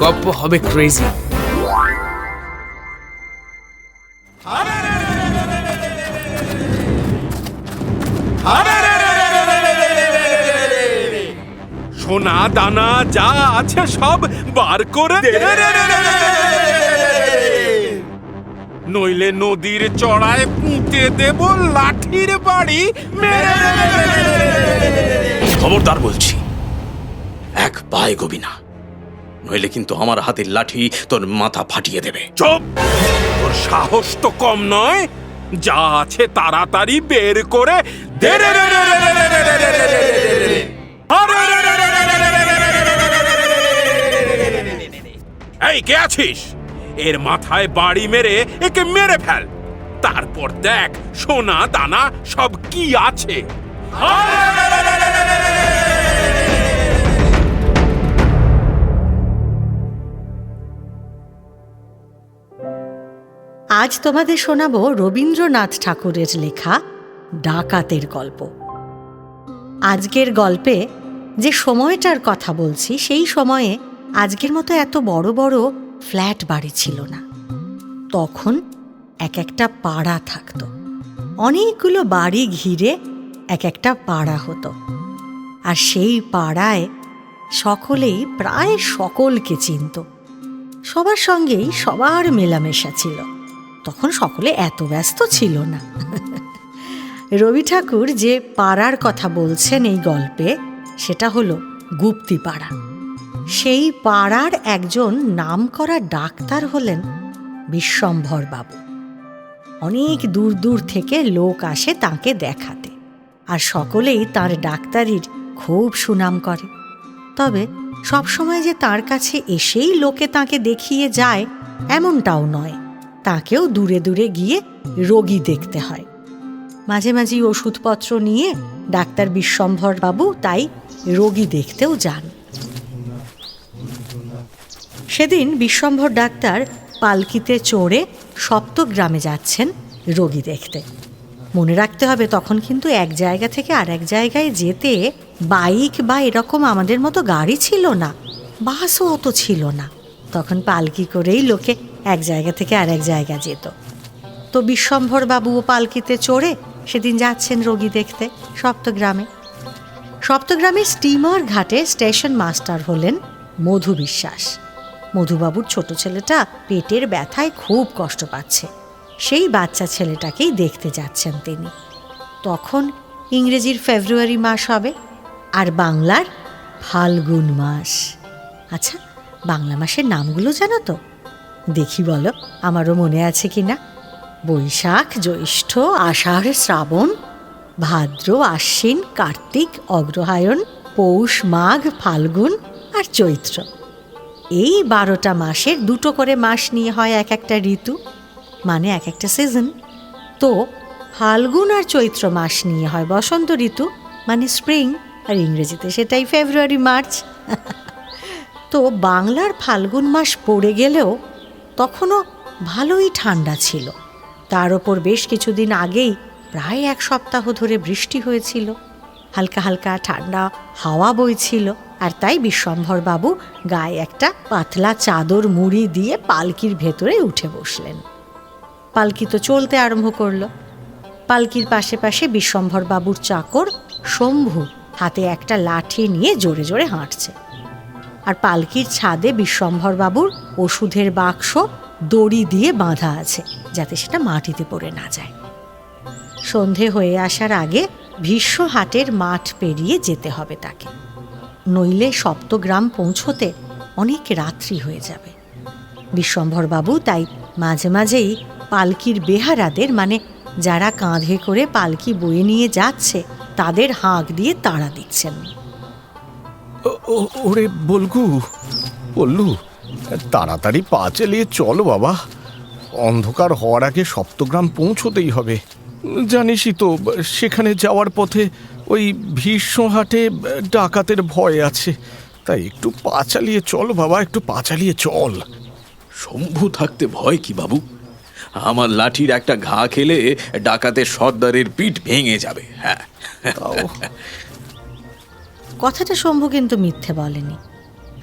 গপ্প হবে ক্রেজি। সোনা দানা যা আছে সব বার করে দে, নইলে নদীর চড়ায় পুঁতে দেব লাঠির বাড়ি মেরে। খবরদার বলছি, এক পায়ে এগোবি না, নইলে কিন্তু আমার হাতের লাঠি তোর মাথা ফাটিয়ে দেবে। চুপ! তোর সাহস তো কম নয়, যা আছে তাড়াতাড়ি বের করে দে। এই কে আছিস? এর মাথায় বাড়ি মেরে একে মেরে ফেল, তারপর দেখ সোনা দানা সব কি আছে। আজ তোমাদের শোনাবো রবীন্দ্রনাথ ঠাকুরের লেখা ডাকাতের গল্প। আজকের গল্পে যে সময়টার কথা বলছি, সেই সময়ে আজকের মতো এত বড় বড় ফ্ল্যাট বাড়ি ছিল না। তখন এক একটা পাড়া থাকতো, অনেকগুলো বাড়ি ঘিরে এক একটা পাড়া হতো। আর সেই পাড়ায় সকলেই প্রায় সকলকে চিনত, সবার সঙ্গেই সবার মেলামেশা ছিল। তখন সকলে এত ব্যস্ত ছিল না। রবি ঠাকুর যে পাড়ার কথা বলছেন এই গল্পে, সেটা হলো গুপ্তি পাড়া। সেই পাড়ার একজন নামকরা ডাক্তার হলেন বিশ্বম্ভর বাবু। অনেক দূর দূর থেকে লোক আসে তাঁকে দেখাতে, আর সকলেই তাঁর ডাক্তারির খুব সুনাম করে। তবে সবসময় যে তাঁর কাছে এসেই লোকে তাঁকে দেখিয়ে যায় এমনটাও নয়, তাকেও দূরে দূরে গিয়ে রোগী দেখতে হয়। মাঝে মাঝে ওষুধপত্র নিয়ে ডাক্তার বিশ্বম্ভর বাবু তাই রোগী দেখতেও যান। সেদিন বিশ্বম্ভর ডাক্তার পালকিতে চড়ে সপ্তগ্রামে যাচ্ছেন রোগী দেখতে। মনে রাখতে হবে, তখন কিন্তু এক জায়গা থেকে আর এক জায়গায় যেতে বাইক বা এরকম আমাদের মতো গাড়ি ছিল না, বাসও অত ছিল না। তখন পালকি করেই লোকে এক জায়গা থেকে আর এক জায়গা যেত। তো বিশ্বম্ভর বাবুও পালকিতে চড়ে সেদিন যাচ্ছেন রোগী দেখতে সপ্তগ্রামে। সপ্তগ্রামের স্টিমার ঘাটে স্টেশন মাস্টার হলেন মধু বিশ্বাস। মধুবাবুর ছোট ছেলেটা পেটের ব্যথায় খুব কষ্ট পাচ্ছে, সেই বাচ্চা ছেলেটাকেই দেখতে যাচ্ছেন তিনি। তখন ইংরেজির ফেব্রুয়ারি মাস হবে, আর বাংলার ফাল্গুন মাস। আচ্ছা, বাংলা মাসের নামগুলো জানো তো? দেখি বলো, আমারও মনে আছে কি না। বৈশাখ, জ্যৈষ্ঠ, আষাঢ়, শ্রাবণ, ভাদ্র, আশ্বিন, কার্তিক, অগ্রহায়ণ, পৌষ, মাঘ, ফাল্গুন আর চৈত্র। এই 12টা মাসের 2টো করে মাস নিয়ে হয় এক একটা ঋতু, মানে এক একটা সিজন। তো ফাল্গুন আর চৈত্র মাস নিয়ে হয় বসন্ত ঋতু, মানে স্প্রিং, আর ইংরেজিতে সেটাই ফেব্রুয়ারি মার্চ। তো বাংলার ফাল্গুন মাস পড়ে গেলেও তখনও ভালোই ঠান্ডা ছিল। তার ওপর বেশ কিছুদিন আগেই প্রায় 1 সপ্তাহ ধরে বৃষ্টি হয়েছিল, হালকা হালকা ঠান্ডা হাওয়া বইছিল। আর তাই বিশ্বম্ভর বাবু গায়ে একটা পাতলা চাদর মুড়ি দিয়ে পালকির ভেতরে উঠে বসলেন। পালকি তো চলতে আরম্ভ করলো। পালকির পাশে পাশে বিশ্বম্ভর বাবুর চাকর শম্ভু হাতে একটা লাঠি নিয়ে জোরে জোরে হাঁটছে। আর পালকির ছাদে বিশ্বম্ভর বাবুর ওষুধের বাক্স দড়ি দিয়ে বাঁধা আছে, যাতে সেটা মাটিতে পড়ে না যায়। সন্ধে হয়ে আসার আগে ভীষ্ম হাটের মাঠ পেরিয়ে যেতে হবে তাকে, নইলে সপ্তগ্রাম পৌঁছতে অনেক রাত্রি হয়ে যাবে। বিশ্বম্ভর বাবু তাই মাঝে মাঝেই পালকির বেহারাদের, মানে যারা কাঁধে করে পালকি বয়ে নিয়ে যাচ্ছে, তাদের হাঁক দিয়ে তাড়া দিচ্ছেন। ওরে বল্লু, তাড়াতাড়ি পা চালিয়ে চলো বাবা, অন্ধকার হওয়ার আগে সপ্তগ্রাম পৌঁছতেই হবে। জানিসই তো, সেখানে যাওয়ার পথে ওই ভীষ্মহাটে ডাকাতের ভয় আছে, তাই একটু পা চালিয়ে চল বাবা, একটু পা চালিয়ে চল। শম্ভু থাকতে ভয় কি বাবু? আমার লাঠির একটা ঘা খেলে ডাকাতের সর্দারের পিঠ ভেঙে যাবে। হ্যাঁ, কথাটা শম্ভু কিন্তু মিথ্যে বলেনি।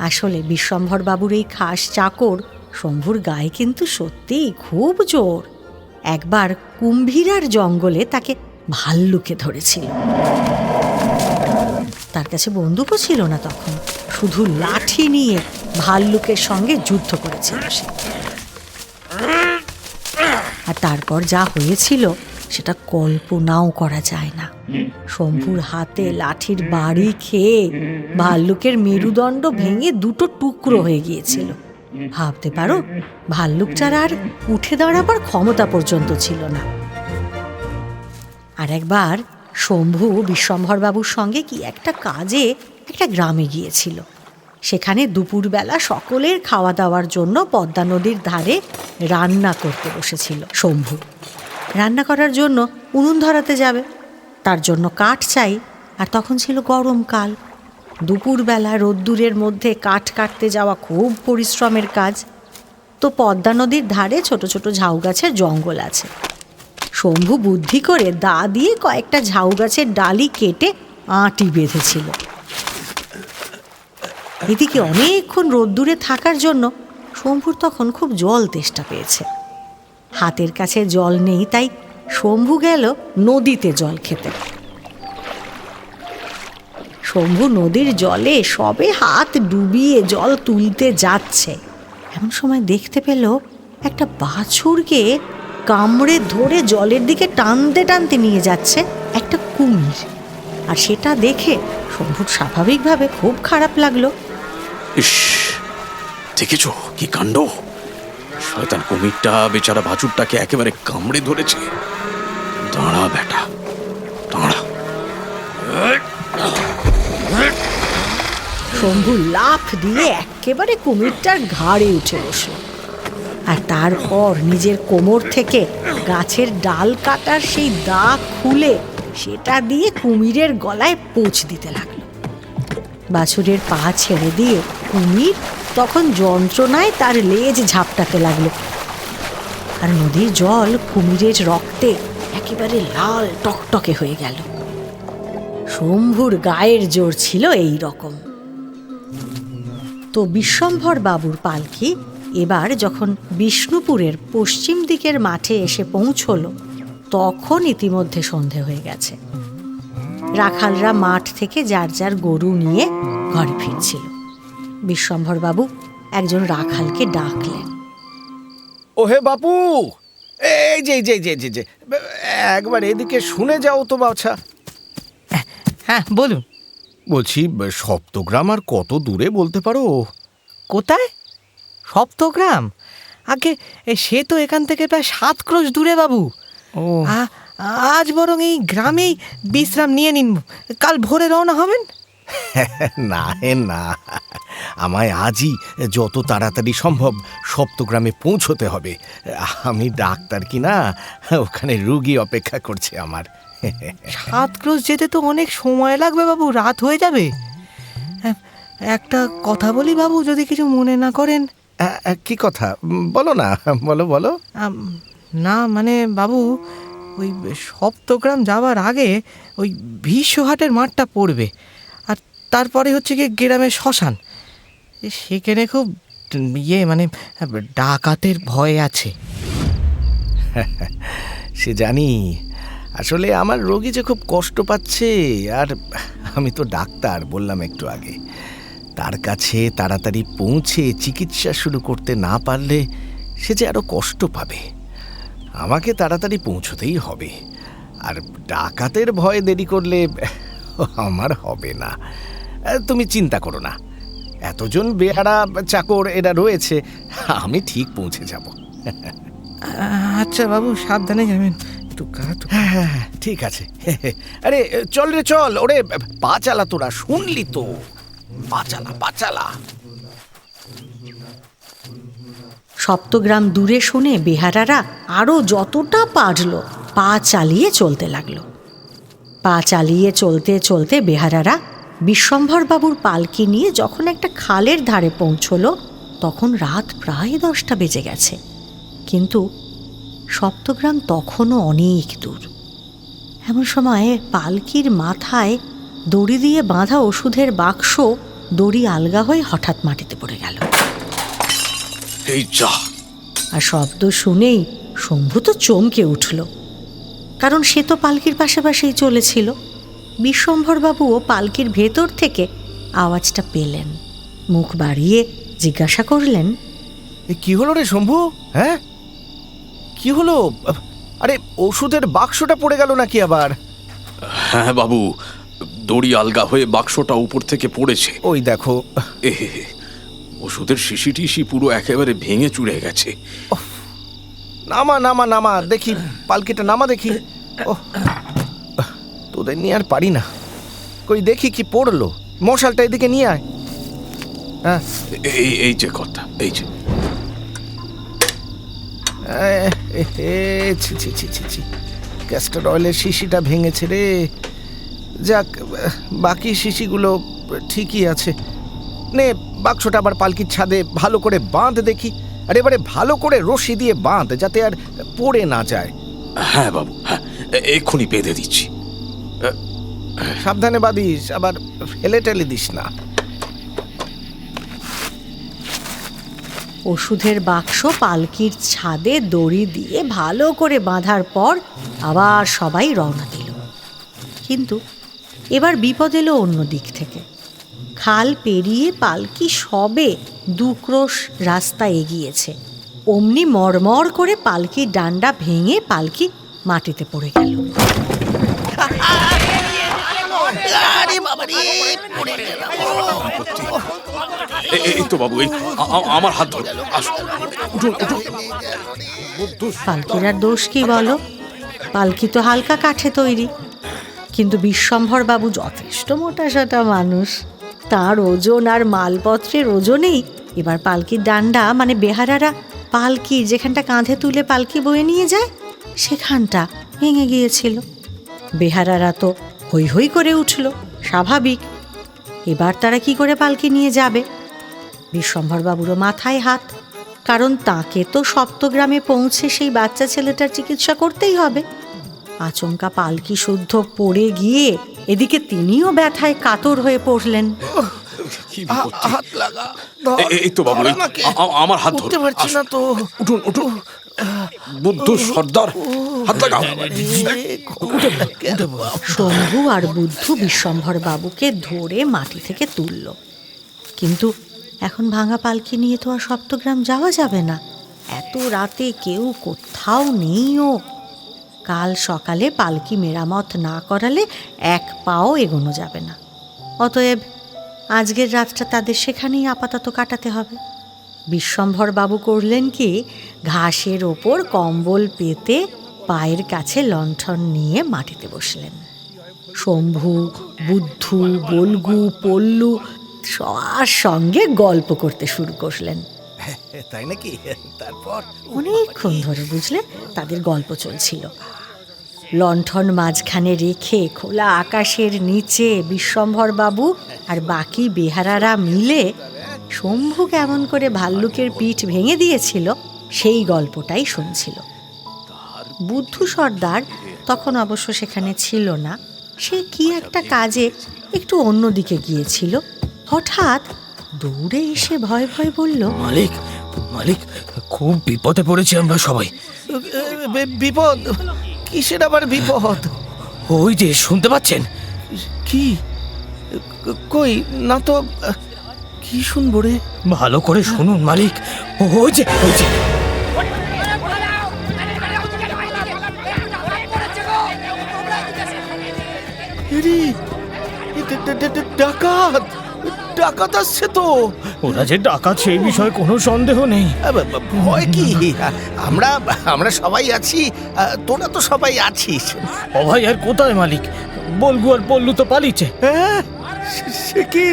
আসলে বিশ্বম্ভর বাবুর এই খাস চাকর শম্ভুর গায়ে কিন্তু সত্যিই খুব জোর। একবার কুম্ভীরার জঙ্গলে তাকে ভাল্লুকে ধরেছিল। তার কাছে বন্দুকও ছিল না তখন, শুধু লাঠি নিয়ে ভাল্লুকের সঙ্গে যুদ্ধ করেছিল সে। আর তারপর যা হয়েছিল সেটা কল্পনাও করা যায় না। শম্ভুর হাতে লাঠির বাড়ি খেয়ে ভাল্লুকের মেরুদণ্ড ভেঙে দুটো টুকরো হয়ে গিয়েছিল। ভাবতে পারো, ভাল্লুকটার আর উঠে দাঁড়াবার ক্ষমতা পর্যন্ত ছিল না। আর একবার শম্ভু বিশ্বম্ভরবাবুর সঙ্গে কি একটা কাজে একটা গ্রামে গিয়েছিল। সেখানে দুপুরবেলা সকলের খাওয়া দাওয়ার জন্য পদ্মা নদীর ধারে রান্না করতে বসেছিল শম্ভু। রান্না করার জন্য উনুন ধরাতে যাবে, তার জন্য কাঠ চাই। আর তখন ছিল গরমকাল। দুপুরবেলা রোদ্দুরের মধ্যে কাঠ কাটতে যাওয়া খুব পরিশ্রমের কাজ। তো পদ্মা নদীর ধারে ছোট ছোট ঝাউ গাছের জঙ্গল আছে। শম্ভু বুদ্ধি করে দা দিয়ে কয়েকটা ঝাউ গাছের ডালি কেটে আঁটি বেঁধেছিল। এদিকে অনেকক্ষণ রোদ্দুরে থাকার জন্য শম্ভুর তখন খুব জল তেষ্টা পেয়েছে। হাতের কাছে জল নেই, তাই শম্ভু গেল নদীতে জল খেতে। শম্ভু নদীর জলে সবে হাত ডুবিয়ে জল তুলতে যাচ্ছে, এমন সময় দেখতে পেল একটা বাছুরকে কামড়ে ধরে জলের দিকে টানতে টানতে নিয়ে যাচ্ছে একটা কুমির। আর সেটা দেখে শম্ভুর স্বাভাবিকভাবে খুব খারাপ লাগলো। ইস, দেখেছ কি কাণ্ড! শয়তান কুমিরটা বেচারা বাছুরটাকে একেবারে কামড়ে ধরেছে। দাঁড়া বেটা, দাঁড়া। শম্ভু লাফ দিয়ে একেবারে কুমিরটার ঘাড়ে উঠে বসল। আর তারপর নিজের কোমর থেকে গাছের ডাল কাটার সেই দা খুলে সেটা দিয়ে কুমিরের গলায় পোঁচ দিতে লাগলো। বাছুরের পা ছেড়ে দিয়ে কুমির তখন যন্ত্রণায় তার লেজ ঝাপটাতে লাগলো। আর নদীর জল কুমিরের রক্তে একেবারে লাল টকটকে হয়ে গেল। শম্ভুর গায়ের জোর ছিল এই রকম। তো বিশ্বম্ভর বাবুর পালকি এবার যখন বিষ্ণুপুরের পশ্চিম দিকের মাঠে এসে পৌঁছল, তখন ইতিমধ্যে সন্ধে হয়ে গেছে। রাখালরা মাঠ থেকে যার যার গরু নিয়ে ঘরে ফিরছিল। বিশ্বম্ভর বাবু একজন রাখালকে ডাকলেন। ওহে বাপু, এই যে যে যে যে যে একবার এদিকে শুনে যাও তো বাছা। হ্যাঁ বলুন। বলছি, সপ্তগ্রাম আর কত দূরে বলতে পারো? কোথায়? সপ্তগ্রাম? আগে সে তো এখান থেকে প্রায় 7 ক্রোশ দূরে বাবু। ও, আজ বরং এই গ্রামেই বিশ্রাম নিয়ে নিন, কাল ভোরে রওনা হবেন। না হে না, আমায় আজই যত তাড়াতাড়ি সম্ভব সপ্তগ্রামে পৌঁছতে হবে। আমি ডাক্তার কি না, ওখানে রুগী অপেক্ষা করছে আমার। 7 ক্রোশ যেতে তো অনেক সময় লাগবে বাবু, রাত হয়ে যাবে। একটা কথা বলি বাবু, যদি কিছু মনে না করেন। কি কথা? বলো না, বলো বলো। না মানে বাবু, ওই সপ্তগ্রাম যাওয়ার আগে ওই বিশ্বহাটের মাঠটা পড়বে, আর তারপরে হচ্ছে গিয়ে গ্রামের শ্মশান। সেখানে খুব মানে ডাকাতের ভয় আছে। সে জানি, আসলে আমার রোগী যে খুব কষ্ট পাচ্ছে, আর আমি তো ডাক্তার বললাম একটু আগে। তার কাছে তাড়াতাড়ি পৌঁছে চিকিৎসা শুরু করতে না পারলে সে যে আরো কষ্ট পাবে। আমাকে তাড়াতাড়ি পৌঁছতেই হবে, আর ডাকাতের ভয়ে দেরি করলে আমার হবে না। তুমি চিন্তা করো না, এতজন বেহারা চাকর এরা রয়েছে, আমি ঠিক পৌঁছে যাব। আচ্ছা বাবু, সাবধানে যাবেন। হ্যাঁ, ঠিক আছে। আরে চল রে চল, ওরে পা চালা, তোরা শুনলি তো, পা চালা পা চালা। সপ্তগ্রাম দূরে শুনে বেহারারা আরও যতটা পারল পা চালিয়ে চলতে লাগলো। পা চালিয়ে চলতে চলতে বেহারারা বিশ্বম্ভর বাবুর পালকি নিয়ে যখন একটা খালের ধারে পৌঁছল, তখন রাত প্রায় 10টা বেজে গেছে। কিন্তু সপ্তগ্রাম তখনও অনেক দূর। এমন সময় পালকির মাথায় দড়ি দিয়ে বাঁধা ওষুধের বাক্স দড়ি আলগা হয়ে হঠাৎ মাটিতে পড়ে গেল। এই যা! আর শব্দ শুনেই শম্ভু তো চমকে উঠল, কারণ সে তো পালকির পাশাপাশিই চলেছিল। বিশ্বম্ভরবাবুও পালকির ভেতর থেকে আওয়াজটা পেলেন, মুখ বাড়িয়ে জিজ্ঞাসা করলেন, এ কি হলো রে শম্ভু? হ্যাঁ, কি হলো? আরে ওষুধের বাক্সটা পড়ে গেল নাকি আবার? হ্যাঁ বাবু, দড়ি আলগা হয়ে বাক্সটা উপর থেকে পড়েছে। ওই দেখো। এ, ওষুধের শিশি টিসি পুরো একেবারে ভেঙে চুরে গেছে। নামা নামা নামা দেখি, পালকিটা নামা দেখি। ও, তোদের নিয়ে আর পারি না। কই দেখি কি পড়লো। মশালটা এদিকে নিয়ে আয়। হ্যাঁ, এই যে কথা, এই যে। ছি ছি ছি ছি ছি, ক্যাস্টর অয়েলের শিশিটা ভেঙেছে রে। যাক, বাকি শিশিগুলো ঠিকই আছে। নে, বাক্সটা আবার পালকির ছাদে ভালো করে বাঁধ দেখি। আর এবারে ভালো করে রশি দিয়ে বাঁধ, যাতে আর পড়ে না যায়। হ্যাঁ বাবু, হ্যাঁ, এক্ষুনি বেঁধে দিচ্ছি। সাবধানে বাঁধিস, আবার ফেলে টেলে দিস না। ওষুধের বাক্স পালকির ছাদে দড়ি দিয়ে ভালো করে বাঁধার পর আবার সবাই রওনা দিল। কিন্তু এবার বিপদ এলো অন্য দিক থেকে। খাল পেরিয়ে পালকি সবে 2 ক্রোশ রাস্তা এগিয়েছে, অমনি মরমর করে পালকির ডান্ডা ভেঙে পালকি মাটিতে পড়ে গেল। এই তো বাবু, এই আমার হাত ধরো। আসো, উঠুন উঠুন। পালকির আর দোষ কি বলো? পালকি তো হালকা কাঠে তৈরি, কিন্তু বিশ্বম্ভর বাবু যথেষ্ট মোটাসোটা মানুষ। তার ওজন আর মালপত্রের ওজনেই এবার পালকির ডান্ডা, মানে বেহারারা পালকি যেখানটা কাঁধে তুলে পালকি বয়ে নিয়ে যায়, সেখানটা ভেঙে গিয়েছিল। বেহারারা তো হৈ হৈ করে উঠল, স্বাভাবিক। এবার তারা কি করে পালকি নিয়ে যাবে? বিশ্বম্ভরবাবুরও মাথায় হাত, কারণ তাকে তো সপ্তগ্রামে পৌঁছে সেই বাচ্চা ছেলেটার চিকিৎসা করতেই হবে। আচমকা পালকি শুদ্ধ পড়ে গিয়ে এদিকে তিনিও ব্যথায় কাতর হয়ে পড়লেন। কি বিপত্তি! হাত লাগা। এই তো বাবু, আমার হাত ধরো। উঠতে পারছি না তো। উঠুন উঠুন। বুদ্ধ সর্দার, হাত লাগাও। শম্ভু আর বুদ্ধু বিশ্বম্ভর বাবুকে ধরে মাটি থেকে তুলল। কিন্তু এখন ভাঙা পালকি নিয়ে তো আর সপ্তগ্রাম যাওয়া যাবে না। এত রাতে কেউ কোথাও নেইও। কাল সকালে পালকি মেরামত না করালে 1 পাও এগোনো যাবে না। অতএব আজকের রাতটা তাদের সেখানেই আপাতত কাটাতে হবে। বিশ্বম্ভর বাবু করলেন কি, ঘাসের ওপর কম্বল পেতে পায়ের কাছে লণ্ঠন নিয়ে মাটিতে বসলেন। শম্ভু, বুদ্ধু, বল্গু, পল্লু সবার সঙ্গে গল্প করতে শুরু করলেন। তাই নাকি? তারপর অনেকক্ষণ ধরে বুঝলে তাদের গল্প চলছিল। লণ্ঠন মাঝখানে রেখে খোলা আকাশের নিচে বিশ্বম্ভর বাবু আর বাকি বেহারারা মিলে শম্ভু কেমন করে ভাল্লুকের পিঠ ভেঙে দিয়েছিল সেই গল্পটাই শুনছিল। বুদ্ধু সর্দার তখন অবশ্য সেখানে ছিল না। সে কি একটা কাজে একটু অন্যদিকে গিয়েছিল। হঠাৎ দৌড়ে এসে ভয় ভয় বলল, মালিক, মালিক, খুব বিপদে পড়েছি আমরা সবাই। বিপদ? কিসের আবার বিপদ? ওই যে শুনতে পাচ্ছেন? কি? কই না তো। কি শুনবো রে? ভালো করে শুনুন মালিক। ওই যে, ওই যে। ডাকাত! ডাকাত আসছে তো। ওরা যে ডাকাত সেই বিষয়ে কোনো সন্দেহ নেই। ভয় কি? আমরা সবাই আছি। তোরা তো সবাই আছিস। অভয় আর কোথায় মালিক? বলগু আর পল্লু তো পালিয়েছে। হ্যাঁ, সে কি?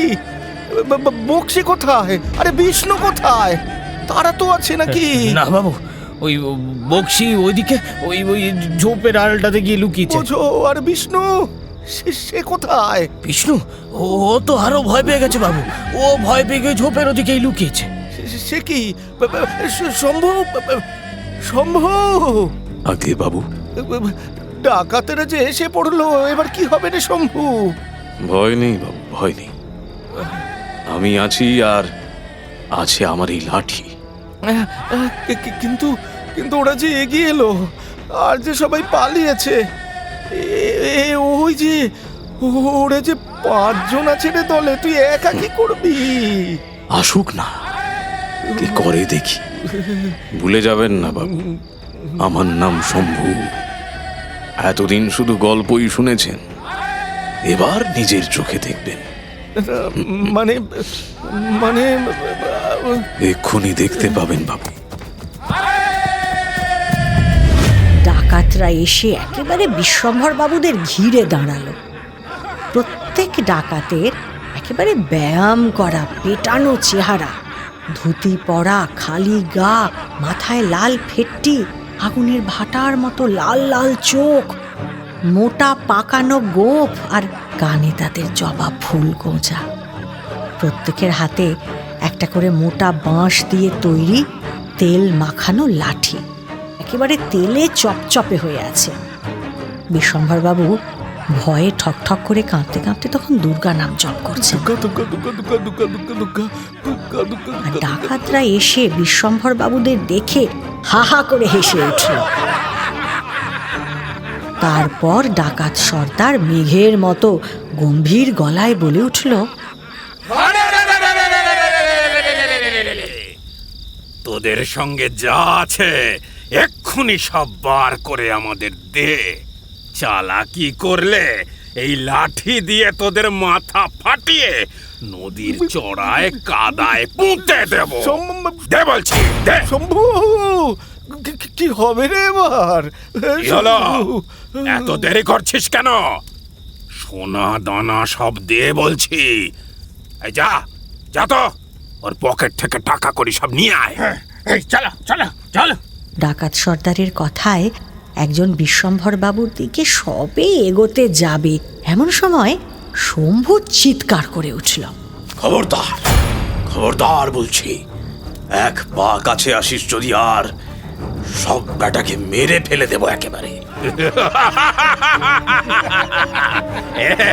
বক্সি কোথায়? আরে বিষ্ণু কোথায়? তারা তো আছে নাকি? না বাবু, ওই বক্সি ওইদিকে ওই ওই ঝোপের আড়ালটাতে গিয়ে লুকিয়েছে। ওঝো আর বিষ্ণু সে কোথায়? বিষ্ণু ও তো আরো ভয় পেয়ে গেছে বাবু। ও ভয় পেয়ে গিয়ে ঝোপের ওদিকেই লুকিয়েছে। সে কি? শম্ভু! শম্ভু! আগে বাবু, ডাকাতেরা যে এসে পড়লো, এবার কি হবে রে শম্ভু? ভয় নেই বাবু, ভয় নেই। আমি আছি, আর আছে আমার এই লাঠি। কিন্তু কিন্তু ওরা যে এগিয়ে এলো, আর যে সবাই পালিয়েছে। ওই যে ওরা যে 5 জন আছে রে দলে, তুই একা কি করবি? আসুক না, কি করে দেখি। ভুলে যাবেন না বাবু, আমার নাম শম্ভু। এতদিন শুধু গল্পই শুনেছেন, এবার নিজের চোখে দেখবেন। মানে মানে এক্ষুনি দেখতে পাবেন বাবু। ডাকাতরা এসে একেবারে বিশ্বম্ভর বাবুদের ঘিরে দাঁড়ালো। প্রত্যেক ডাকাতের একেবারে ব্যায়াম করা পেটানো চেহারা, ধুতি পরা, খালি গা, মাথায় লাল ফেট্টি, আগুনের ভাটার মতো লাল লাল চোখ, মোটা পাকানো গোঁফ, আর কানে তাদের জবা ফুল গোঁজা। প্রত্যেকের হাতে একটা করে মোটা বাঁশ দিয়ে তৈরি তেল মাখানো লাঠি, একেবারে তেলে চপচপে হয়ে আছে। বিশ্বম্ভরবাবু ভয়ে ঠকঠক করে কাঁদতে কাঁদতে তখন দুর্গা নাম জপ করছেন। আর ডাকাতরা এসে বিশ্বম্ভর বাবুদের দেখে হা হা করে হেসে উঠল। তারপর ডাকাত সর্দার মেঘের মতো গম্ভীর গলায় বলে উঠল, তোদের সঙ্গে যা আছে এক্ষুনি সব বার করে আমাদের দে। চালাকি করলে এই লাঠি দিয়ে তোদের মাথা ফাটিয়ে নদীর চড়ায় কাদায় পুঁতে দেব। দে বলছি, দে। শম্ভু, কি হবে রে এবার? কি হলো? এত দেরি করছিস কেন? সোনা দানা সব দে বলছি। এই যা, যা তো ওর পকেট থেকে টাকা করি সব নিয়ে আয়। এই চলো চলো চলো। ডাকাত সর্দারের কথায় একজন বিশ্বম্ভর বাবুর দিকে সবে এগোতে যাবে, এমন সময় শম্ভু চিৎকার করে উঠল, খবরদার, খবরদার বলছি। এক পা কাছে আসিস যদি, আর সব ব্যাটাকে মেরে ফেলে দেবো একেবারে।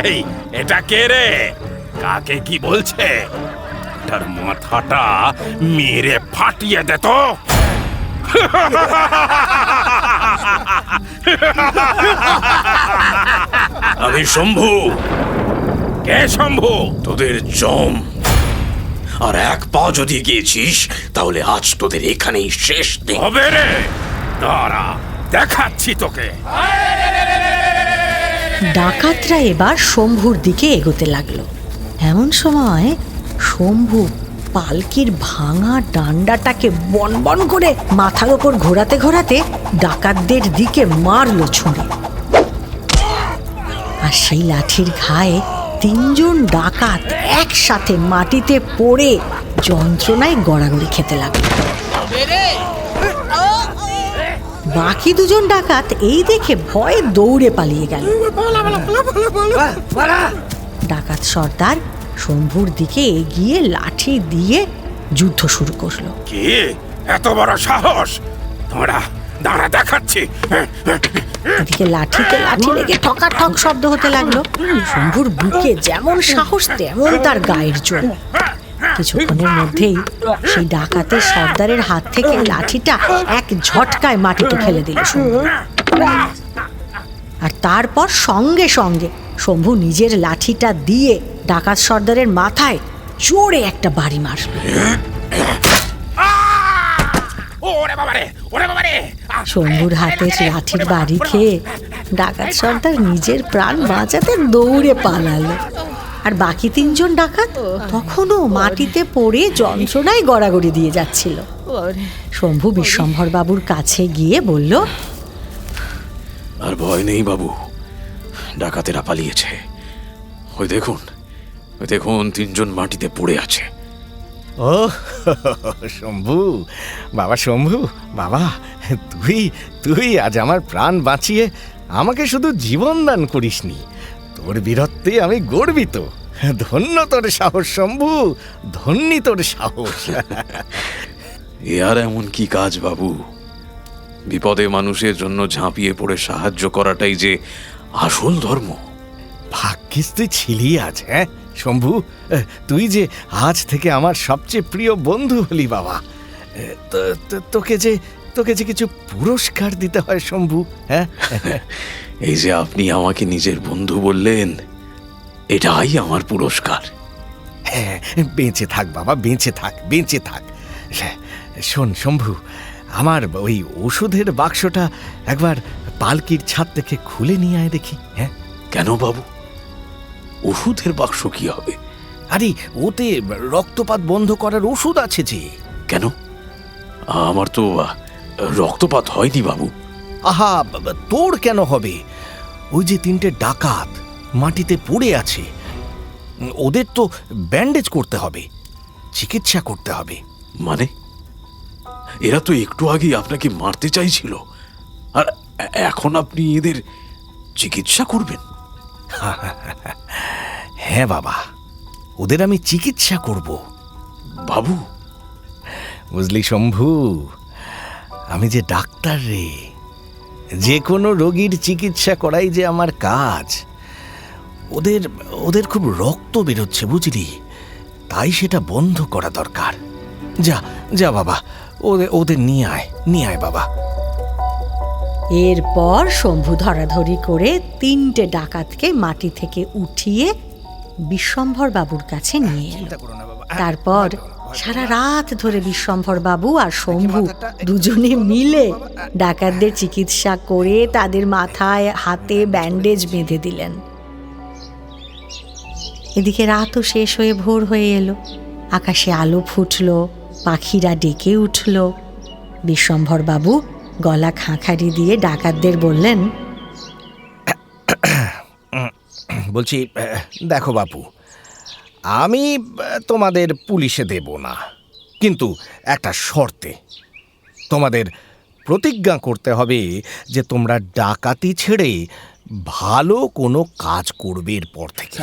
এই এটা কে রে? কাকে কি বলছে? তার মাথাটা মেরে ফাটিয়ে দে তো। আমি শম্ভু। কে শম্ভু? তোদের জম। আর এক পা যদি গিয়েছিস, তাহলে আজ তোদের এখানেই শেষ দিন হবে রে। দাঁড়া, দেখাচ্ছি তোকে। ডাকাতরা এবার শম্ভুর দিকে এগোতে লাগলো। এমন সময় শম্ভু পালকির ভাঙা ডান্ডাটাকে বনবন করে মাথার ওপর ঘোরাতে ঘোরাতে ডাকাতদের দিকে মারল ছুঁড়ে। আর সেই লাঠির ঘায়ে 3 জন ডাকাত একসাথে মাটিতে পড়ে যন্ত্রণায় গড়াগড়ি খেতে লাগলো। বাকি 2 জন ডাকাত এই দেখে ভয়ে দৌড়ে পালিয়ে গেল। ডাকাত সর্দার শম্ভুর দিকে এগিয়ে লাঠি দিয়ে যুদ্ধ শুরু করলো। কি এত বড় সাহস? দাঁড়া দাঁড়া, দেখাচ্ছি। এদিকে লাঠিতে লাঠি লেগে ঠকাঠক শব্দ হতে লাগলো। শম্ভুর বুকে যেমন সাহস তেমন তার গায়ের জোর। কিছুক্ষণের মধ্যেই সেই ডাকাতের সর্দারের হাত থেকে লাঠিটা এক ঝটকায় মাটিতে ফেলে দিল শম্ভু। আর তারপর সঙ্গে সঙ্গে শম্ভু নিজের লাঠিটা দিয়ে ডাকাত সর্দারের মাথায় জোরে একটা বাড়ি মারল। শম্ভুর হাতের লাঠির বাড়ি খেয়ে ডাকাত সর্দার নিজের প্রাণ বাঁচাতে দৌড়ে পালালো। আর বাকি 3 জন ডাকাত তখনও মাটিতে পড়ে যন্ত্রণায় গড়াগড়ি দিয়ে যাচ্ছিল। শম্ভু বিশ্বম্ভর বাবুর কাছে গিয়ে বলল, আর ভয় নেই বাবু, ডাকাতেরা পালিয়েছে। ওই দেখুন, ওই দেখুন 3 জন মাটিতে পড়ে আছে। ও শম্ভু, বাবা শম্ভু, বাবা তুই আজ আমার প্রাণ বাঁচিয়ে আমাকে শুধু জীবন দান করিসনি, তোর বীরত্বে আমি গর্বিত। ধন্য তোর সাহস শম্ভু, ধন্যি তোর সাহস। এ আর এমন কি কাজ বাবু? বিপদে মানুষের জন্য ঝাঁপিয়ে পড়ে সাহায্য করাটাই যে আসল ধর্ম। ভাগ্যিস তুই ছিলি আজ। হ্যাঁ, শম্ভু, তুই যে আজ থেকে আমার সবচেয়ে প্রিয় বন্ধু হলি বাবা। তোকে যে কিছু পুরস্কার দিতে হয় শম্ভু। হ্যাঁ, এই যে আপনি আমাকে নিজের বন্ধু বললেন, এটাই আমার পুরস্কার। হ্যাঁ, বেঁচে থাক বাবা, বেঁচে থাক, বেঁচে থাক। শোন শম্ভু, আমার ওই ওষুধের বাক্সটা একবার পালকির ছাদ থেকে খুলে নিয়ে আয় দেখি। হ্যাঁ, কেন বাবু, ওষুধের বাক্স কি হবে? আরে ওতে রক্তপাত বন্ধ করার ওষুধ আছে যে। কেন? আমার তো রক্তপাত হয়নি বাবু। আহা, তোর কেন হবে? ওই যে 3টে ডাকাত মাটিতে পড়ে আছে, ওদের তো ব্যান্ডেজ করতে হবে, চিকিৎসা করতে হবে। মানে এরা তো একটু আগেই আপনাকে মারতে চাইছিল, আর এখন আপনি এদের চিকিৎসা করবেন? হ্যাঁ বাবা, ওদের আমি চিকিৎসা করব। বাবু, বুঝলি শম্ভু, আমি যে ডাক্তার রে, যে কোনো রোগীর চিকিৎসা করাই যে আমার কাজ। ওদের খুব রক্ত বেরোচ্ছে বুঝলি, তাই সেটা বন্ধ করা দরকার। যা যা বাবা, ওদের নিয়ে আয় বাবা। এরপর শম্ভু ধরাধরি করে 3টে ডাকাতকে মাটি থেকে উঠিয়ে বিশ্বম্ভর বাবুর কাছে নিয়ে এলো। তারপর সারা রাত ধরে বিশ্বম্ভর বাবু আর শম্ভু দুজনে মিলে ডাকাতদের চিকিৎসা করে তাদের মাথায় হাতে ব্যান্ডেজ বেঁধে দিলেন। এদিকে রাতও শেষ হয়ে ভোর হয়ে এলো, আকাশে আলো ফুটল, পাখিরা ডেকে উঠল। বিশ্বম্ভর বাবু গলা খাঁখারি দিয়ে ডাকাতদের বললেন, বলছি, দেখো বাপু, আমি তোমাদের পুলিশে দেব না, কিন্তু একটা শর্তে। তোমাদের প্রতিজ্ঞা করতে হবে যে তোমরা ডাকাতি ছেড়ে ভালো কোনো কাজ করবে এরপর থেকে।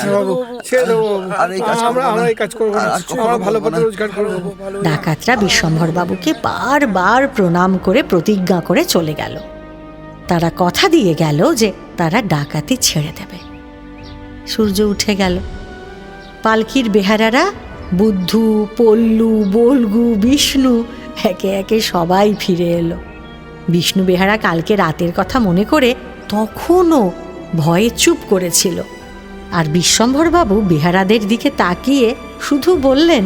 ডাকাতরা বিশ্বম্ভর বাবুকে বারবার প্রণাম করে প্রতিজ্ঞা করে চলে গেল। তারা কথা দিয়ে গেল যে তারা ডাকাতি ছেড়ে দেবে। সূর্য উঠে গেল। পালকির বেহারারা বুদ্ধু, পল্লু, বলগু, বিষ্ণু একে একে সবাই ফিরে এলো। বিষ্ণু বেহারা কালকে রাতের কথা মনে করে তখনও ভয়ে চুপ করেছিল, আর বিশ্বম্ভর বাবু বেহারাদের দিকে তাকিয়ে শুধু বললেন,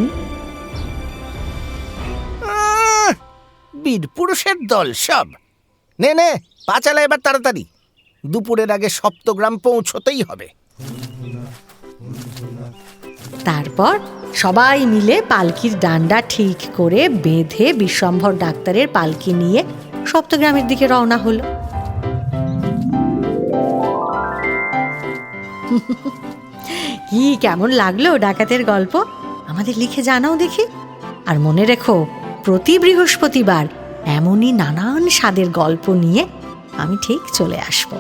বীর পুরুষের দল সব, নে পা চালা এবার তাড়াতাড়ি, দুপুরের আগে সপ্তগ্রাম পৌঁছতেই হবে। তারপর সবাই মিলে পালকির ডান্ডা ঠিক করে বেঁধে বিশ্বম্ভর ডাক্তারের পালকি নিয়ে সপ্তগ্রামের দিকে রওনা হলো। কি কেমন লাগলো ডাকাতের গল্প? আমাদের লিখে জানাও দেখি। আর মনে রেখো, প্রতি বৃহস্পতিবার এমনই নানান স্বাদের গল্প নিয়ে আমি ঠিক চলে আসব।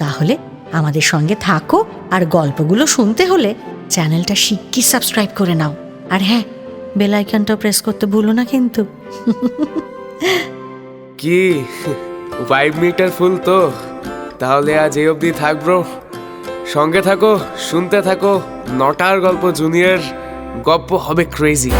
তাহলে আমাদের সঙ্গে থাকো, আর গল্পগুলো শুনতে হলে চ্যানেলটা শিগগির সাবস্ক্রাইব করে নাও। আর হ্যাঁ, বেল আইকনটা প্রেস করতে ভুলো না কিন্তু। কি 5 মিটার ফুল তো? তাহলে আজ এই অবধি থাকবো। সঙ্গে থাকো, শুনতে থাকো নটার গল্প জুনিয়র। গপ্প হবে ক্রেজি।